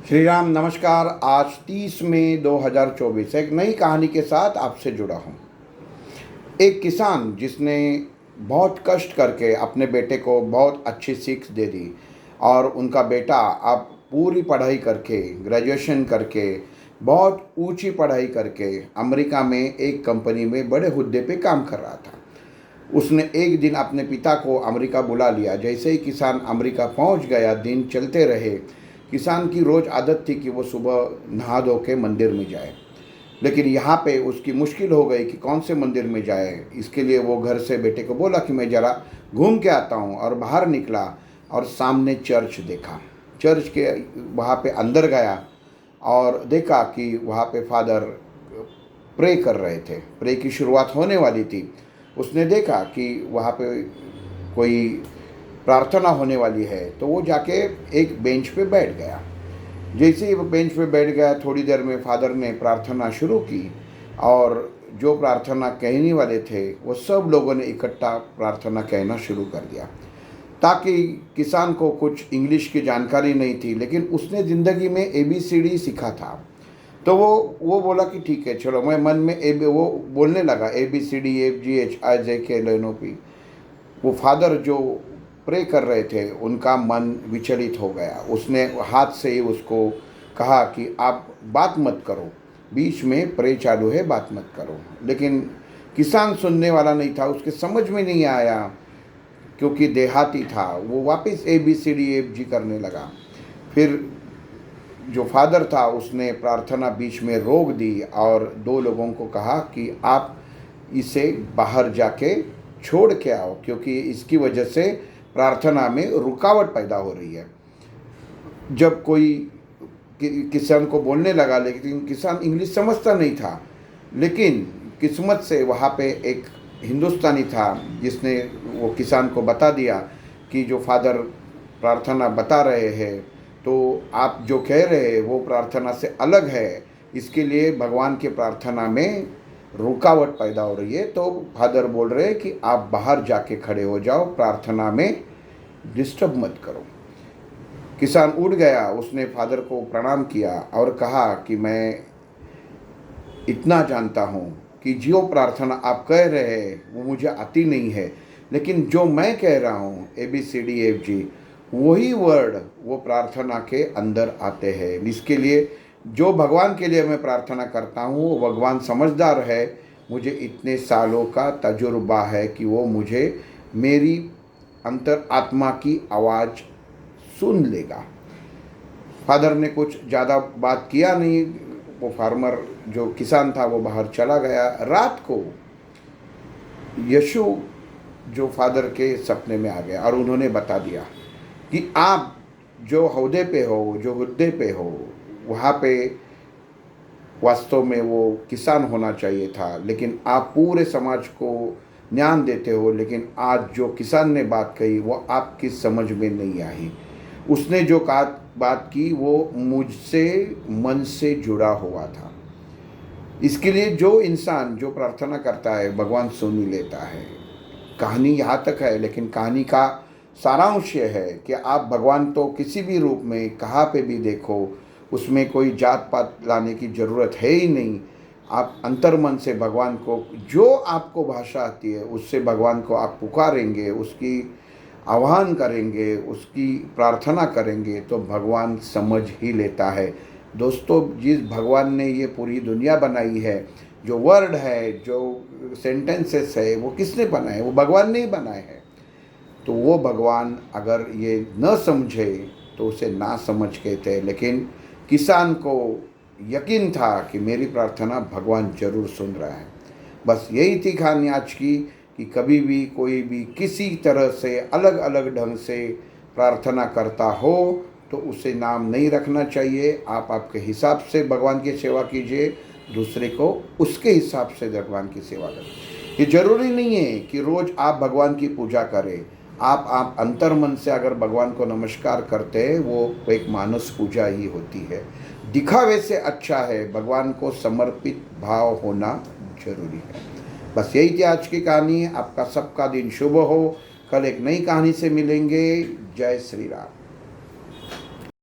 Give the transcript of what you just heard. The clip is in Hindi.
श्री राम नमस्कार। आज 30 मई 2024 एक नई कहानी के साथ आपसे जुड़ा हूँ। एक किसान जिसने बहुत कष्ट करके अपने बेटे को बहुत अच्छी सीख दे दी और उनका बेटा अब पूरी पढ़ाई करके ग्रेजुएशन करके बहुत ऊंची पढ़ाई करके अमेरिका में एक कंपनी में बड़े हुद्दे पे काम कर रहा था। उसने एक दिन अपने पिता को अमेरिका बुला लिया। जैसे ही किसान अमेरिका पहुंच गया, दिन चलते रहे। किसान की रोज़ आदत थी कि वो सुबह नहा धो के मंदिर में जाए, लेकिन यहाँ पे उसकी मुश्किल हो गई कि कौन से मंदिर में जाए। इसके लिए वो घर से बेटे को बोला कि मैं ज़रा घूम के आता हूँ, और बाहर निकला और सामने चर्च देखा। चर्च के वहाँ पे अंदर गया और देखा कि वहाँ पे फादर प्रे कर रहे थे। प्रे की शुरुआत होने वाली थी। उसने देखा कि वहाँ पे कोई प्रार्थना होने वाली है, तो वो जाके एक बेंच पे बैठ गया। जैसे ही वो बेंच पे बैठ गया, थोड़ी देर में फादर ने प्रार्थना शुरू की और जो प्रार्थना कहने वाले थे वो सब लोगों ने इकट्ठा प्रार्थना कहना शुरू कर दिया। ताकि किसान को कुछ इंग्लिश की जानकारी नहीं थी, लेकिन उसने ज़िंदगी में ABCD सीखा था। तो वो बोला कि ठीक है चलो, मैं मन में वो बोलने लगा ABCD FGH IJK LNOP। वो फादर जो प्रे कर रहे थे उनका मन विचलित हो गया। उसने हाथ से ही उसको कहा कि आप बात मत करो, बीच में प्रे चालू है, बात मत करो। लेकिन किसान सुनने वाला नहीं था, उसके समझ में नहीं आया क्योंकि देहाती था। वो वापस ABCD FG करने लगा। फिर जो फादर था उसने प्रार्थना बीच में रोक दी और दो लोगों को कहा कि आप इसे बाहर जाके छोड़ के आओ, क्योंकि इसकी वजह से प्रार्थना में रुकावट पैदा हो रही है। जब कोई किसान को बोलने लगा, लेकिन किसान इंग्लिश समझता नहीं था। लेकिन किस्मत से वहाँ पे एक हिंदुस्तानी था जिसने वो किसान को बता दिया कि जो फादर प्रार्थना बता रहे हैं, तो आप जो कह रहे हैं वो प्रार्थना से अलग है। इसके लिए भगवान की प्रार्थना में रुकावट पैदा हो रही है। तो फादर बोल रहे हैं कि आप बाहर जाके खड़े हो जाओ, प्रार्थना में डिस्टर्ब मत करो। किसान उठ गया, उसने फादर को प्रणाम किया और कहा कि मैं इतना जानता हूँ कि जो प्रार्थना आप कह रहे हैं वो मुझे आती नहीं है, लेकिन जो मैं कह रहा हूँ ABCD FG वही वर्ड वो प्रार्थना के अंदर आते हैं। इसके लिए जो भगवान के लिए मैं प्रार्थना करता हूँ वो भगवान समझदार है। मुझे इतने सालों का तजुर्बा है कि वो मुझे मेरी अंतर आत्मा की आवाज़ सुन लेगा। फादर ने कुछ ज़्यादा बात किया नहीं। वो फार्मर जो किसान था वो बाहर चला गया। रात को यीशु जो फादर के सपने में आ गया और उन्होंने बता दिया कि आप जो ओहदे पे हो, जो हुद्दे पे हो, वहाँ पे वास्तव में वो किसान होना चाहिए था, लेकिन आप पूरे समाज को ज्ञान देते हो। लेकिन आज जो किसान ने बात कही वो आपकी समझ में नहीं आई। उसने जो बात की वो मुझसे मन से जुड़ा हुआ था। इसके लिए जो इंसान जो प्रार्थना करता है भगवान सुन ही लेता है। कहानी यहाँ तक है, लेकिन कहानी का सारांश ये है कि आप भगवान तो किसी भी रूप में कहाँ पे भी देखो, उसमें कोई जात पात लाने की ज़रूरत है ही नहीं। आप अंतर्मन से भगवान को, जो आपको भाषा आती है उससे भगवान को आप पुकारेंगे, उसकी आह्वान करेंगे, उसकी प्रार्थना करेंगे, तो भगवान समझ ही लेता है। दोस्तों, जिस भगवान ने ये पूरी दुनिया बनाई है, जो वर्ड है, जो सेंटेंसेस है, वो किसने बनाए? वो भगवान ने ही बनाए हैं। तो वो भगवान अगर ये न समझे तो उसे ना समझ कहते हैं। लेकिन किसान को यकीन था कि मेरी प्रार्थना भगवान जरूर सुन रहा है। बस यही थी कहानी आज की, कि कभी भी कोई भी किसी तरह से अलग अलग ढंग से प्रार्थना करता हो तो उसे नाम नहीं रखना चाहिए। आप आपके हिसाब से भगवान की सेवा कीजिए, दूसरे को उसके हिसाब से भगवान की सेवा करें। ये जरूरी नहीं है कि रोज़ आप भगवान की पूजा करें। आप अंतर्मन से अगर भगवान को नमस्कार करते हैं, वो एक मानस पूजा ही होती है। दिखावे से अच्छा है भगवान को समर्पित भाव होना जरूरी है। बस यही थी आज की कहानी। आपका सबका दिन शुभ हो। कल एक नई कहानी से मिलेंगे। जय श्री राम।